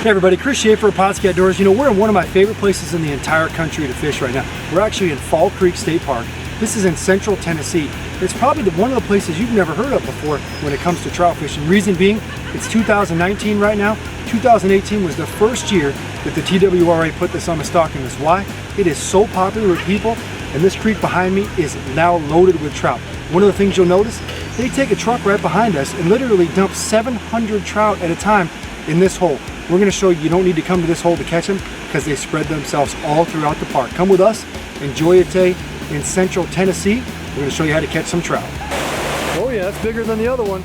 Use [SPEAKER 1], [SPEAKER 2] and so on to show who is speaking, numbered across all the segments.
[SPEAKER 1] Hey everybody, Chris Schaefer of Pautzke Outdoors. You know, we're in one of my favorite places in the entire country to fish right now. We're actually in Fall Creek State Park. This is in central Tennessee. It's probably one of the places you've never heard of before when it comes to trout fishing. Reason being, it's 2019 right now. 2018 was the first year that the TWRA put this on the stocking list. Why? It is so popular with people, and this creek behind me is now loaded with trout. One of the things you'll notice, they take a truck right behind us and literally dump 700 trout at a time in this hole. We're going to show you don't need to come to this hole to catch them because they spread themselves all throughout the park. Come with us, enjoy a day in central Tennessee. We're going to show you how to catch some trout. Oh yeah, that's bigger than the other one.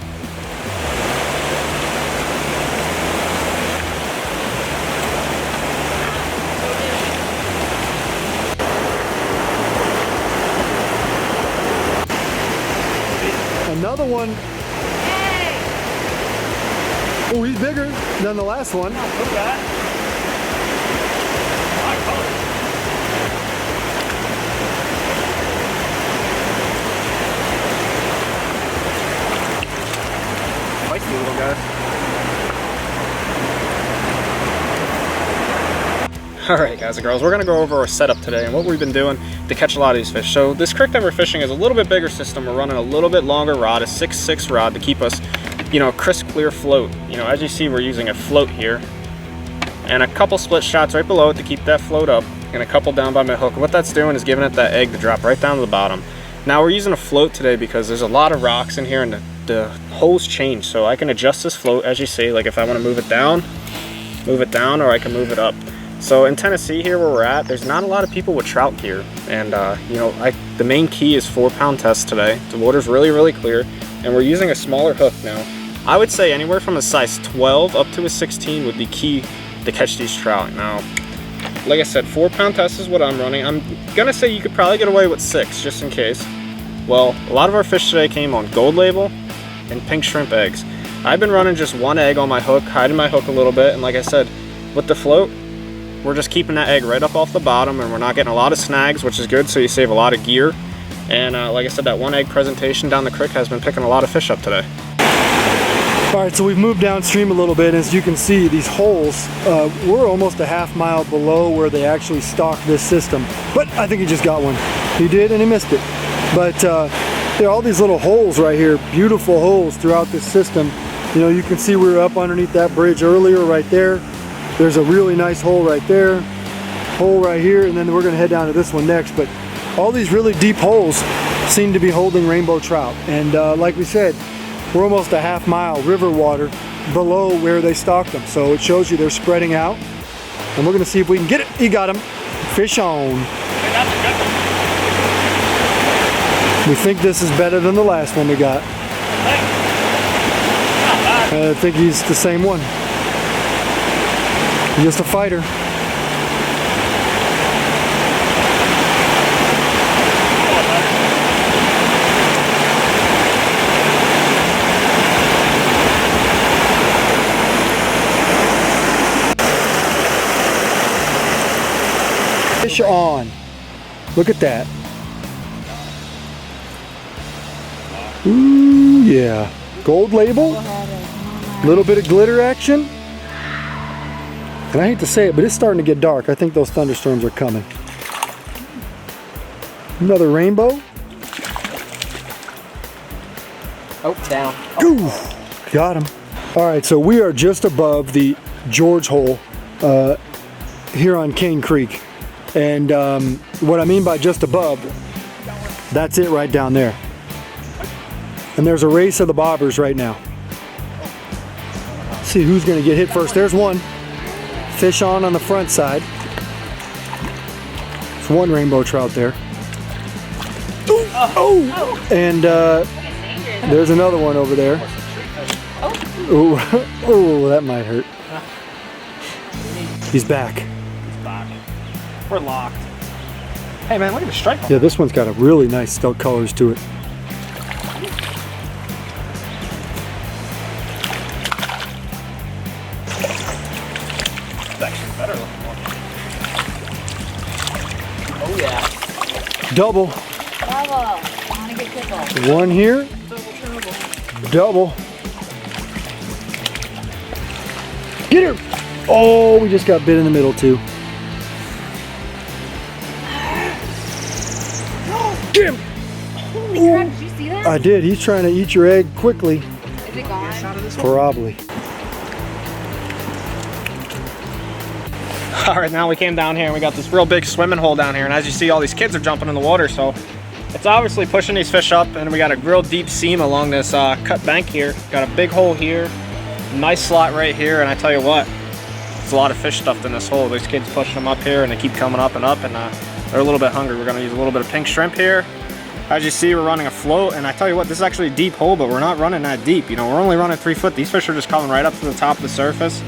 [SPEAKER 1] Another one. Oh, he's bigger than the last one.
[SPEAKER 2] Look at that. Feisty little guy. Alright guys and girls, we're going to go over our setup today and what we've been doing to catch a lot of these fish. So this creek that we're fishing is a little bit bigger system. We're running a little bit longer rod, a 6'6" rod to keep us, you know, a crisp, clear float. You know, as you see, we're using a float here and a couple split shots right below it to keep that float up and a couple down by my hook. What that's doing is giving it that egg to drop right down to the bottom. Now we're using a float today because there's a lot of rocks in here and the holes change. So I can adjust this float as you see, like if I want to move it down, or I can move it up. So in Tennessee here where we're at, there's not a lot of people with trout gear. And you know, the main key is 4-pound test today. The water's really, really clear and we're using a smaller hook now. I would say anywhere from a size 12 up to a 16 would be key to catch these trout. Now, like I said, 4-pound test is what I'm running. I'm gonna say you could probably get away with 6 just in case. Well, a lot of our fish today came on gold label and pink shrimp eggs. I've been running just one egg on my hook, hiding my hook a little bit, and like I said, with the float, we're just keeping that egg right up off the bottom and we're not getting a lot of snags, which is good, so you save a lot of gear. And like I said, that one egg presentation down the creek has been picking a lot of fish up today.
[SPEAKER 1] All right, so we've moved downstream a little bit. As you can see, these holes, we're almost a half mile below where they actually stock this system. But I think he just got one. He did and he missed it. But there are all these little holes right here, beautiful holes throughout this system. You know, you can see we were up underneath that bridge earlier right there. There's a really nice hole right there, hole right here, and then we're gonna head down to this one next. But all these really deep holes seem to be holding rainbow trout. And like we said, we're almost a half mile river water below where they stock them. So it shows you they're spreading out. And we're gonna see if we can get it. He got him. Fish on. We think this is better than the last one we got. I think he's the same one. Just a fighter. Fish on. Look at that. Ooh, yeah. Gold label. Little bit of glitter action. And I hate to say it, but it's starting to get dark. I think those thunderstorms are coming. Another rainbow.
[SPEAKER 2] Oh, down.
[SPEAKER 1] Ooh, got him. All right, so we are just above the George Hole here on Cane Creek. And what I mean by just above, that's it right down there. And there's a race of the bobbers right now. Let's see who's gonna get hit first. There's one. Fish on the front side. It's one rainbow trout there. Ooh, oh! And there's another one over there. Ooh, oh, that might hurt. He's back.
[SPEAKER 2] He's back. We're locked. Hey man, look at the stripe.
[SPEAKER 1] Yeah, this one's got a really nice stealth colors to it.
[SPEAKER 2] Better looking one. Oh yeah.
[SPEAKER 1] Double.
[SPEAKER 3] Double. I want to get tickled.
[SPEAKER 1] One here. Double. Get her. Oh, we just got bit in the middle too. Get him!
[SPEAKER 3] Holy crap, did you see that?
[SPEAKER 1] I did. He's trying to eat your egg quickly.
[SPEAKER 3] Is it gone?
[SPEAKER 1] Probably.
[SPEAKER 2] All right, now we came down here and we got this real big swimming hole down here, and as you see, all these kids are jumping in the water, so it's obviously pushing these fish up. And we got a real deep seam along this cut bank here. Got a big hole here, nice slot right here, and I tell you what, there's a lot of fish stuffed in this hole. These kids pushing them up here and they keep coming up, and they're a little bit hungry. We're gonna use a little bit of pink shrimp here. As you see, we're running a float, and I tell you what, this is actually a deep hole, but we're not running that deep. You know, we're only running 3 foot. These fish are just coming right up to the top of the surface.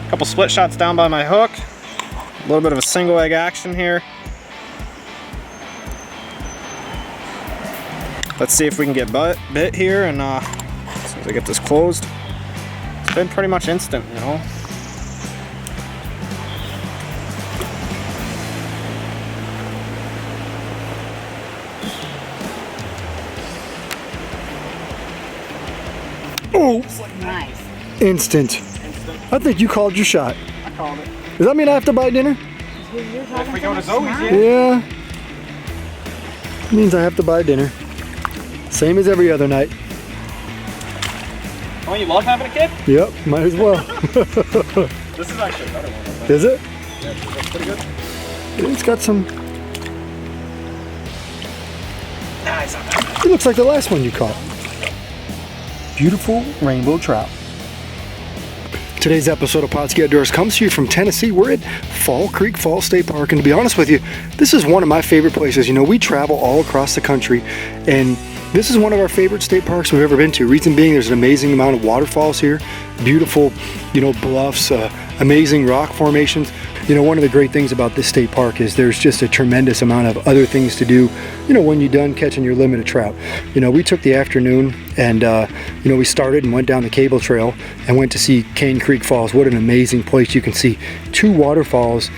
[SPEAKER 2] A couple split shots down by my hook. A little bit of a single egg action here. Let's see if we can get bit here, and as soon as I get this closed, it's been pretty much instant, you know.
[SPEAKER 1] Oh,
[SPEAKER 3] Nice.
[SPEAKER 1] instant. I think you called your shot.
[SPEAKER 2] I called it.
[SPEAKER 1] Does that mean I have to buy dinner?
[SPEAKER 2] If we go to Zoe's, yeah.
[SPEAKER 1] Yeah. Means I have to buy dinner. Same as every other night.
[SPEAKER 2] Oh, you love having a kid?
[SPEAKER 1] Yep, might as well.
[SPEAKER 2] This is actually a better one, I think.
[SPEAKER 1] Is it?
[SPEAKER 2] Yeah, that's pretty good.
[SPEAKER 1] It's got some.
[SPEAKER 2] Nah, it's not bad.
[SPEAKER 1] It looks like the last one you caught. Beautiful rainbow trout. Today's episode of Pautzke Outdoors comes to you from Tennessee. We're at Fall Creek Falls State Park, and to be honest with you, this is one of my favorite places. You know, we travel all across the country, and this is one of our favorite state parks we've ever been to. Reason being, there's an amazing amount of waterfalls here, beautiful, you know, bluffs, amazing rock formations. You know, one of the great things about this state park is there's just a tremendous amount of other things to do, you know, when you're done catching your limit of trout. You know, we took the afternoon and, you know, we started and went down the cable trail and went to see Cane Creek Falls. What an amazing place. You can see 2 waterfalls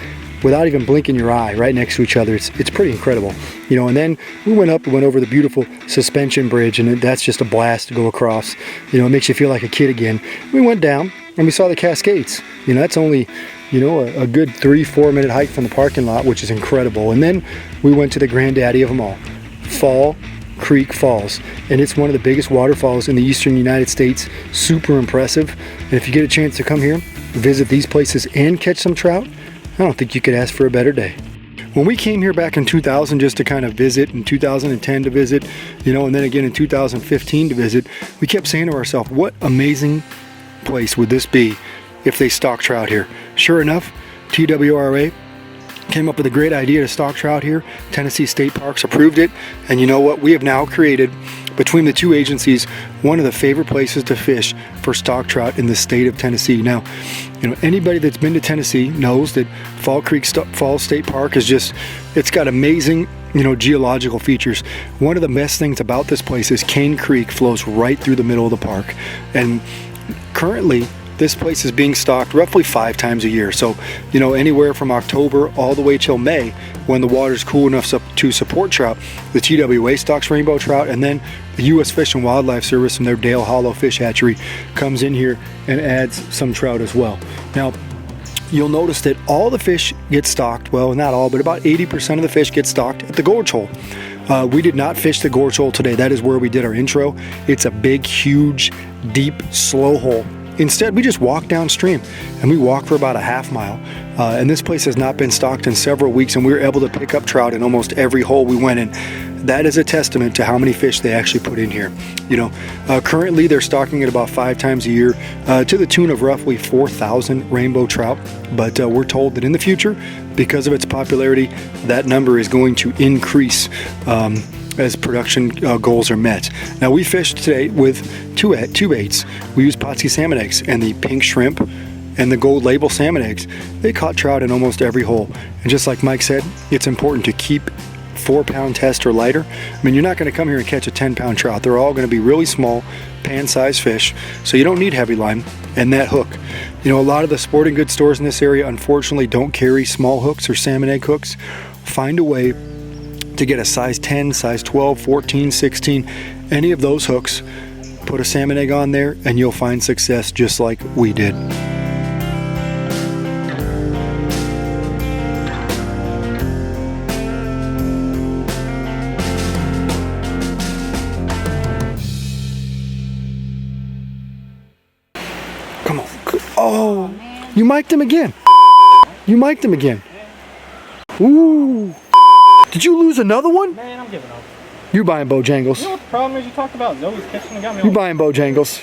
[SPEAKER 1] without even blinking your eye right next to each other. It's pretty incredible. You know, and then we went over the beautiful suspension bridge, and that's just a blast to go across. You know, it makes you feel like a kid again. We went down and we saw the Cascades. You know, that's only, you know, a good 3-4 minute hike from the parking lot, which is incredible. And then we went to the granddaddy of them all, Fall Creek Falls, and it's one of the biggest waterfalls in the eastern United States. Super impressive. And if you get a chance to come here, visit these places and catch some trout, I don't think you could ask for a better day. When we came here back in 2000 just to kind of visit, in 2010 to visit, you know, and then again in 2015 to visit, we kept saying to ourselves, what amazing place would this be if they stock trout here? Sure enough, TWRA came up with a great idea to stock trout here. Tennessee State Parks approved it, and you know what? We have now created, between the 2 agencies, one of the favorite places to fish for stock trout in the state of Tennessee. Now, you know, anybody that's been to Tennessee knows that Fall Creek Falls State Park is just, it's got amazing, you know, geological features. One of the best things about this place is Cane Creek flows right through the middle of the park, and currently this place is being stocked roughly 5 times a year. So, you know, anywhere from October all the way till May, when the water's cool enough to support trout, the TWA stocks rainbow trout, and then the U.S. Fish and Wildlife Service and their Dale Hollow Fish Hatchery comes in here and adds some trout as well. Now, you'll notice that all the fish get stocked, well, not all, but about 80% of the fish get stocked at the gorge hole. We did not fish the gorge hole today. That is where we did our intro. It's a big, huge, deep, slow hole. Instead, we just walk downstream, and we walk for about a half mile. And this place has not been stocked in several weeks, and we were able to pick up trout in almost every hole we went in. That is a testament to how many fish they actually put in here. You know, currently they're stocking it about 5 times a year, to the tune of roughly 4,000 rainbow trout. But we're told that in the future, because of its popularity, that number is going to increase as production goals are met. Now, we fished today with two baits. We used Pautzke salmon eggs and the pink shrimp and the gold label salmon eggs. They caught trout in almost every hole. And just like Mike said, it's important to keep 4-pound test or lighter. I mean, you're not going to come here and catch a 10-pound trout. They're all going to be really small, pan-sized fish, so you don't need heavy line and that hook. You know, a lot of the sporting goods stores in this area unfortunately don't carry small hooks or salmon egg hooks. Find a way to get a size 10, size 12, 14, 16, any of those hooks, put a salmon egg on there, and you'll find success just like we did. Come on. Oh, you mic'd him again. You mic'd him again. Ooh. Did you lose another one?
[SPEAKER 2] Man, I'm giving up.
[SPEAKER 1] You're buying Bojangles.
[SPEAKER 2] You know what the problem is? You talked about Zoe's Kitchen and got me
[SPEAKER 1] You're buying Bojangles.